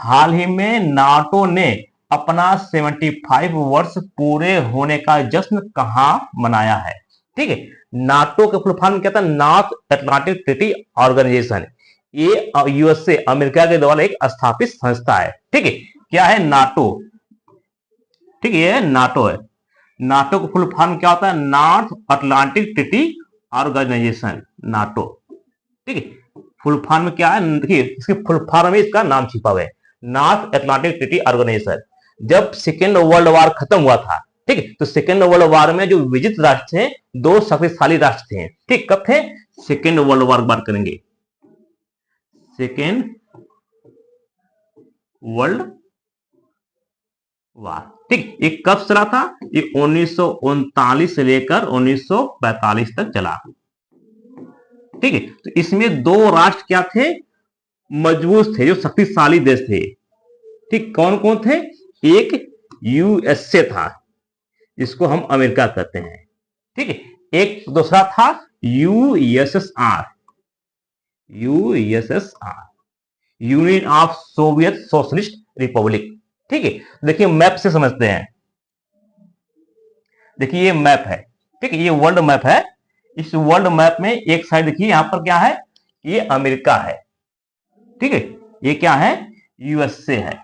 हाल ही में नाटो ने अपना 75 वर्ष पूरे होने का जश्न कहां मनाया है? ठीक है, नाटो के फुल फॉर्म क्या था? North Atlantic treaty organisation. ये यूएसए अमेरिका के द्वारा एक स्थापित संस्था है। ठीक है, क्या है? नाटो। ठीक है, ये नाटो है। नाटो का फुल फॉर्म क्या होता है? North Atlantic treaty organisation, NATO. ठीक है, फुल फॉर्म क्या है? देखिए, इसके फुल फॉर्म में इसका नाम छिपा हुआ है, नॉर्थ अटलांटिक ट्रीटी ऑर्गेनाइजेशन। जब सेकेंड वर्ल्ड वॉर खत्म हुआ था, ठीक है, तो सेकेंड वर्ल्ड वॉर में जो विजित राष्ट्र थे, दो शक्तिशाली राष्ट्र थे। ठीक, कब थे? सेकेंड वर्ल्ड वॉर की बात करेंगे, सेकेंड वर्ल्ड वॉर। ठीक, ये कब चला था? ये 1939 से लेकर 1945 तक चला। ठीक है, तो इसमें दो राष्ट्र क्या थे? मजबूत थे, जो शक्तिशाली देश थे। ठीक, कौन कौन थे? एक यूएसए था, इसको हम अमेरिका कहते हैं। ठीक है, एक दूसरा था USSR, USSR, union of Soviet socialist Republic. ठीक है, देखिए मैप से समझते हैं। देखिए ये मैप है, ठीक है, ये वर्ल्ड मैप है। इस वर्ल्ड मैप में एक साइड देखिए, यहां पर क्या है? ये अमेरिका है। ठीक है, ये क्या है? यूएसए है।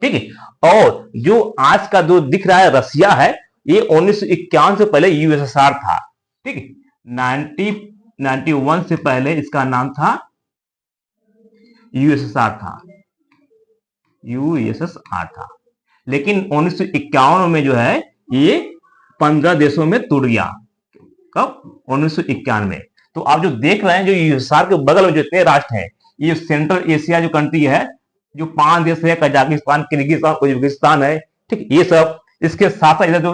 ठीक है, और जो आज का जो दिख रहा है रसिया है, ये 1951 से पहले यूएसएसआर था। ठीक है, 1991 से पहले इसका नाम था यूएसएसआर था, यूएसएसआर था। लेकिन 1951 में जो है ये 15 देशों में टूट गया। कब? 1951 में। तो आप जो देख रहे हैं, जो यूएसएसआर के बगल में जो इतने राष्ट्र हैं, ये सेंट्रल एशिया जो कंट्री है, जो 5 देश है, कजाकिस्तान, किर्गिस्तान, उज्बेकिस्तान है। ठीक, ये सब। इसके साथ साथ इधर जो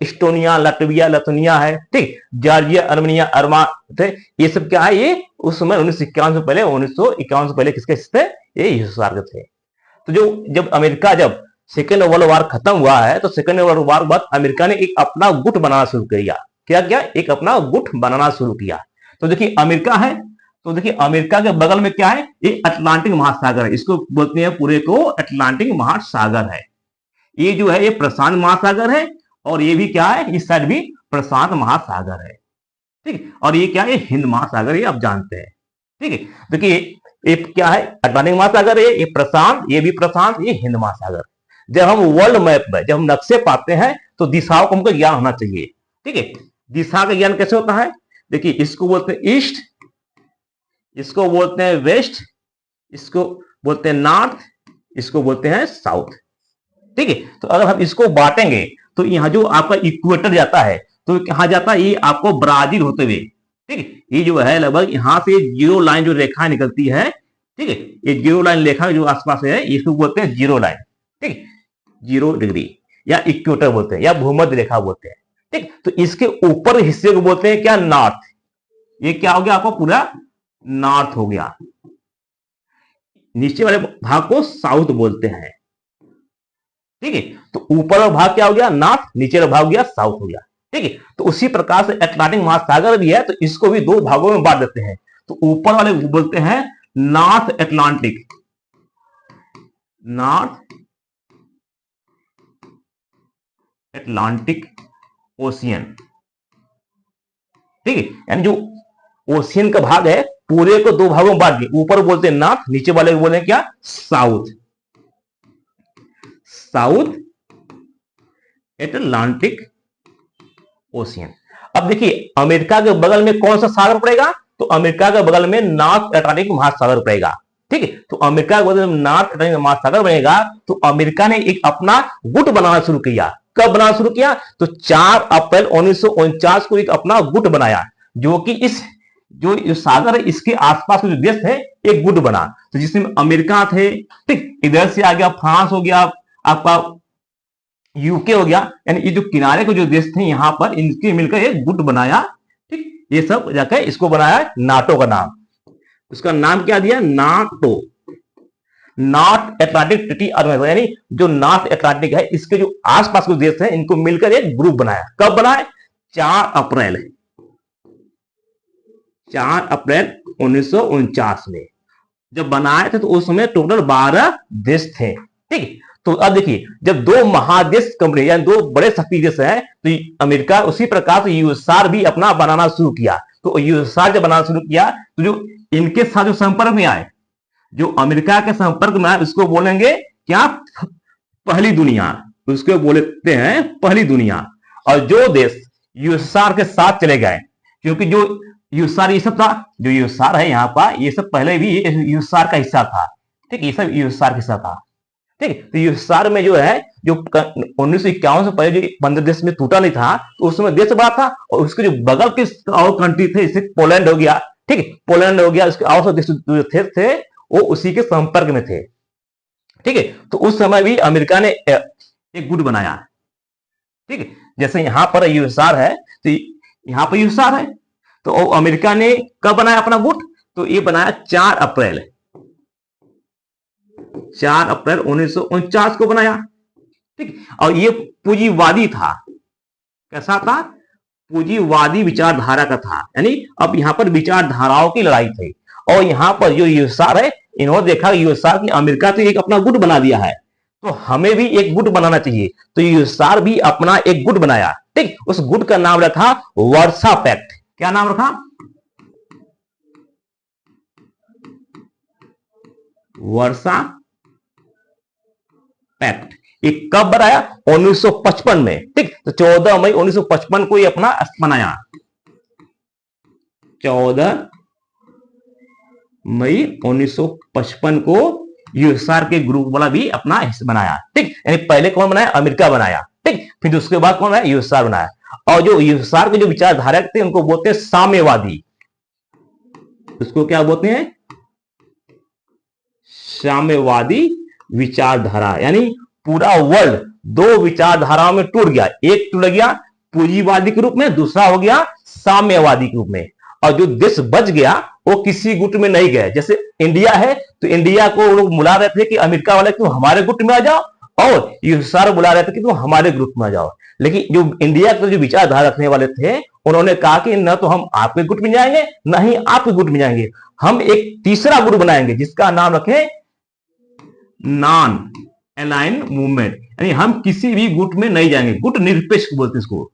इस्टोनिया, लटविया, लतुनिया है। ठीक, जॉर्जिया, अर्मेनिया, अर्मा थे। ये सब क्या है? ये उस समय 1951 से पहले, 1951 से पहले किसके थे? ये यूएसएसआर के थे। तो जब अमेरिका, जब सेकेंड वर्ल्ड वॉर खत्म हुआ है, तो सेकेंड वर्ल्ड वॉर के बाद अमेरिका ने एक अपना गुट बनाना शुरू किया। क्या किया? एक अपना गुट बनाना शुरू किया। तो देखिए अमेरिका है, तो देखिए अमेरिका के बगल में क्या है? ये अटलांटिक महासागर है, इसको बोलते हैं पूरे को अटलांटिक महासागर है। ये जो है ये प्रशांत महासागर है, और ये भी क्या है? इस साइड भी प्रशांत महासागर है। ठीक है, और ये क्या है? हिंद महासागर, ये आप जानते हैं। ठीक है, देखिए ये क्या है? अटलांटिक महासागर है, ये प्रशांत, ये भी प्रशांत, ये हिंद महासागर। जब हम वर्ल्ड मैप में, जब हम नक्शे पाते हैं, तो दिशाओं का हमको ज्ञान होना चाहिए। ठीक है, दिशा का ज्ञान कैसे होता है? देखिए, इसको बोलते हैं ईस्ट, इसको बोलते हैं वेस्ट, इसको बोलते हैं नॉर्थ, इसको बोलते हैं साउथ। ठीक है, तो अगर हम इसको बांटेंगे, तो यहां जो आपका इक्वेटर जाता है, तो कहां जाता है? ये आपको ब्राजील होते हुए, ठीक है, ये जो है लगभग यहां से जीरो लाइन जो रेखा निकलती है, ठीक है, ये जीरो लाइन रेखा जो आसपास है, इसको बोलते हैं जीरो लाइन। ठीक है, 0 डिग्री, या इक्वेटर बोलते हैं, या भूमध्य रेखा बोलते हैं। ठीक, तो इसके ऊपर हिस्से को बोलते हैं क्या? नॉर्थ। ये क्या हो गया? आपका पूरा नॉर्थ हो गया। नीचे वाले भाग को साउथ बोलते हैं। ठीक है, तो ऊपर वाला भाग क्या हो गया? नॉर्थ, नीचे वाला भाग हो गया साउथ हो गया। ठीक है, तो उसी प्रकार से अटलांटिक महासागर भी है, तो इसको भी दो भागों में बांट देते हैं। तो ऊपर वाले बोलते हैं north Atlantic, north Atlantic ocean. ठीक है, यानी जो ओशियन का भाग है, पूरे को दो भागों में बांट दिया। ऊपर बोलते हैं नॉर्थ, नीचे वाले को बोलते हैं क्या? South, south Atlantic ocean. अब देखिए अमेरिका के बगल में कौन सा सागर पड़ेगा? तो अमेरिका के बगल में नॉर्थ अटलांटिक महासागर पड़ेगा। ठीक है, तो अमेरिका के बगल में नॉर्थ अटलांटिक महासागर बनेगा, तो अमेरिका ने एक अपना गुट बनाना शुरू किया। कब बनाना शुरू किया? तो 4 अप्रैल 1949 को एक अपना गुट बनाया, जो कि इस जो सागर है, इसके आसपास जो देश है, एक गुट बना। तो जिसमें अमेरिका थे, ठीक, इधर से आ गया फ्रांस हो गया, आपका यूके हो गया, यानी ये जो किनारे के जो देश थे यहां पर, इनके मिलकर एक गुट बनाया। ठीक, ये सब जाकर इसको बनाया नाटो का नाम। उसका नाम क्या दिया? NATO, north Atlantic treaty organisation. यानी जो नॉर्थ अटलांटिक है, इसके जो आसपास के देश हैं, इनको मिलकर एक ग्रुप बनाया। कब बनाए? 4 अप्रैल 4 अप्रैल 1949 में। जब बनाए थे तो उस समय टोटल 12 देश थे। ठीक, तो अब देखिए जब दो महादेश कंपनी यानी दो बड़े शक्ति देश है तो अमेरिका उसी प्रकार से यूएसआर भी अपना बनाना शुरू किया। तो यूएसआर जब बनाना शुरू किया तो जो इनके साथ जो संपर्क में आए, जो अमेरिका के संपर्क में आए उसको बोलेंगे क्या, पहली दुनिया, उसको बोलते हैं पहली दुनिया। और जो देश यूएसआर के साथ चले गए, क्योंकि जो यूएसआर ये सब था, जो यूएसआर है यहाँ पर ये सब पहले भी यूएसआर का हिस्सा था। ठीक, ये सब यूएसआर का हिस्सा था। ठीक, तो यूएसआर में जो है जो 1951 से पहले जो 15 देश में टूटा नहीं था तो उस समय देश बड़ा था, और उसके जो बगल के और कंट्री थे जैसे पोलैंड हो गया, ठीक, पोलैंड हो गया, उसके और देश जो थे वो उसी के संपर्क में थे। ठीक है, तो उस समय भी अमेरिका ने एक गुट बनाया। ठीक है, जैसे यहां पर यूएसआर है तो यहां पर यूएसआर है, तो अमेरिका ने कब बनाया अपना गुट, तो ये बनाया 4 अप्रैल 1949 को बनाया। ठीक, और ये पूंजीवादी था। कैसा था, पूंजीवादी विचारधारा का था, यानी अब यहां पर विचारधाराओं की लड़ाई थी। और यहां पर जो यूएसआर है इन्होंने देखा यूएसआर की अमेरिका तो एक अपना गुट बना दिया है, तो हमें भी एक गुट बनाना चाहिए, तो यूएसआर भी अपना एक गुट बनाया। ठीक, उस गुट का नाम रखा वर्सा पैक्ट। क्या नाम रखा, वर्सा पैक्ट। ये कब बनाया, 1955 में। ठीक, तो 14 मई 1955 को ये अपना बनाया, 14 मई 1955 को यूएसआर के ग्रुप वाला भी अपना हिस्सा बनाया। ठीक, यानी पहले कौन बनाया, अमेरिका बनाया। ठीक, फिर उसके बाद कौन बनाया, यूएसआर बनाया। और जो यूएसआर के जो विचारधारक थे उनको बोलते हैं साम्यवादी। उसको क्या बोलते हैं, साम्यवादी विचारधारा। यानी पूरा वर्ल्ड दो विचारधाराओं में टूट गया, एक टूट गया पूंजीवादी के रूप में, दूसरा हो गया साम्यवादी के रूप में। और जो देश बच गया वो किसी गुट में नहीं गए। जैसे इंडिया है तो इंडिया को लोग बुला रहे थे कि अमेरिका वाले तुम हमारे गुट में आ जाओ, और यूएसआर बुला रहे थे कि तुम हमारे ग्रुप में आ जाओ। लेकिन जो इंडिया के जो विचारधारा रखने वाले थे उन्होंने कहा कि न तो हम आपके गुट में जाएंगे न ही आपके गुट में जाएंगे, हम एक तीसरा गुट बनाएंगे जिसका नाम रखें नॉन अलाइन मूवमेंट। यानी हम किसी भी गुट में नहीं जाएंगे, गुट निरपेक्ष बोलते इसको।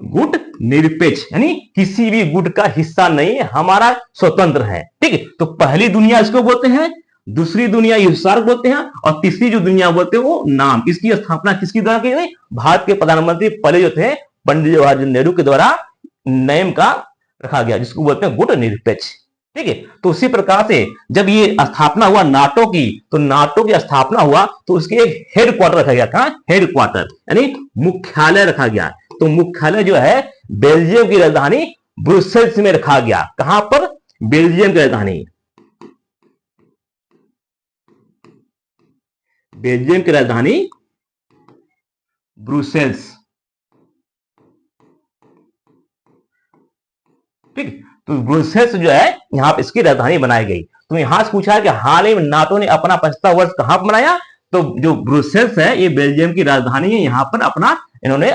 गुट निरपेक्ष यानी किसी भी गुट का हिस्सा नहीं है, हमारा स्वतंत्र है। ठीक है, तो पहली दुनिया इसको बोलते हैं, दूसरी दुनिया यूएसआर बोलते हैं, और तीसरी जो दुनिया बोलते हैं वो नाम। इसकी स्थापना किसकी द्वारा की गई, भारत के प्रधानमंत्री पहले जो थे पंडित जवाहरलाल नेहरू के द्वारा नेम का रखा गया, जिसको बोलते हैं गुट निरपेक्ष। ठीक है, तो उसी प्रकार से जब ये स्थापना हुआ नाटो की, तो नाटो की स्थापना हुआ तो उसके एक हेड क्वार्टर रखा गया। कहां, हेड क्वार्टर यानी मुख्यालय रखा गया। तो मुख्यालय जो है बेल्जियम की राजधानी ब्रुसेल्स में रखा गया। कहां पर, बेल्जियम की राजधानी, बेल्जियम की राजधानी ब्रुसेल्स। ठीक, तो ब्रुसेल्स जो है यहां पर इसकी राजधानी बनाई गई। तो यहां से पूछा है कि हाल ही में नाटो ने अपना 75वां वर्ष कहां पर मनाया, तो जो ब्रुसेल्स है ये बेल्जियम की राजधानी है, यहां पर अपना इन्होंने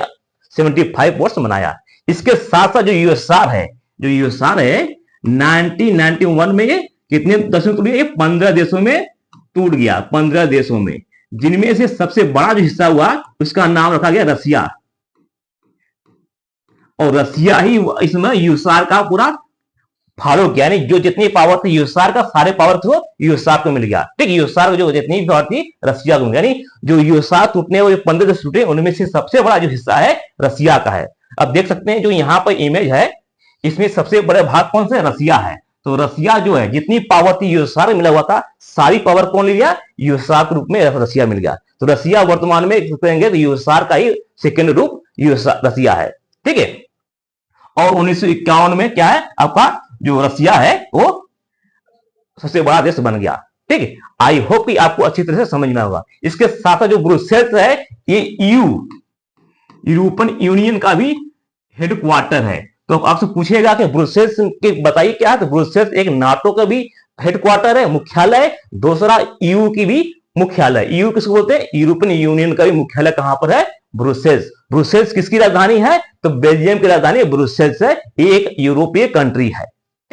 75 वर्ष मनाया। इसके साथ साथ जो यूएसआर है, जो यूएसआर है 1991 में ये कितने देशों में टूट गया, ये 15 देशों में टूट गया, 15 देशों में, जिनमें से सबसे बड़ा जो हिस्सा हुआ उसका नाम रखा गया रसिया। और रसिया ही इसमें यूएसआर का पूरा फॉलो किया, यानी जो जितनी पावर थी यूएसआर का, सारे पावर थे वो यूएसआर को मिल गया। ठीक, यूएसआर को जो जितनी भी पावर थी रसिया को मिल गया, यानी जो यूएसआर टूटने वाले 15 देश टूटे उनमें से सबसे बड़ा जो हिस्सा है रसिया का है। अब देख सकते हैं जो यहाँ पर इमेज है इसमें सबसे बड़े भाग कौन से, रसिया है। तो रसिया जो है जितनी पावर थी यूएसआर मिला हुआ था, सारी पावर कौन ले लिया, यूएसआर के रूप में रसिया मिल गया। तो रसिया वर्तमान में कहेंगे तो यूएसआर का ही सेकेंड रूप रसिया है। ठीक है, और 1951 में क्या है आपका जो रसिया है वो सबसे बड़ा देश बन गया। ठीक है, आई होप कि आपको अच्छी तरह से समझ में होगा। इसके साथ जो ब्रुसेल्स है ये यूरोपियन यूनियन का भी हेडक्वार्टर है। तो आपसे पूछेगा कि ब्रुसेल्स के बताइए क्या है, तो ब्रुसेल्स एक नाटो का भी हेडक्वार्टर है, मुख्यालय, दूसरा ईयू की भी मुख्यालय। ईयू किसको बोलते हैं, यूरोपियन यूनियन का भी मुख्यालय कहां पर है, ब्रुसेल्स। ब्रुसेल्स किसकी राजधानी है? तो बेल्जियम की राजधानी ब्रुसेल्स है। ये एक यूरोपीय कंट्री है।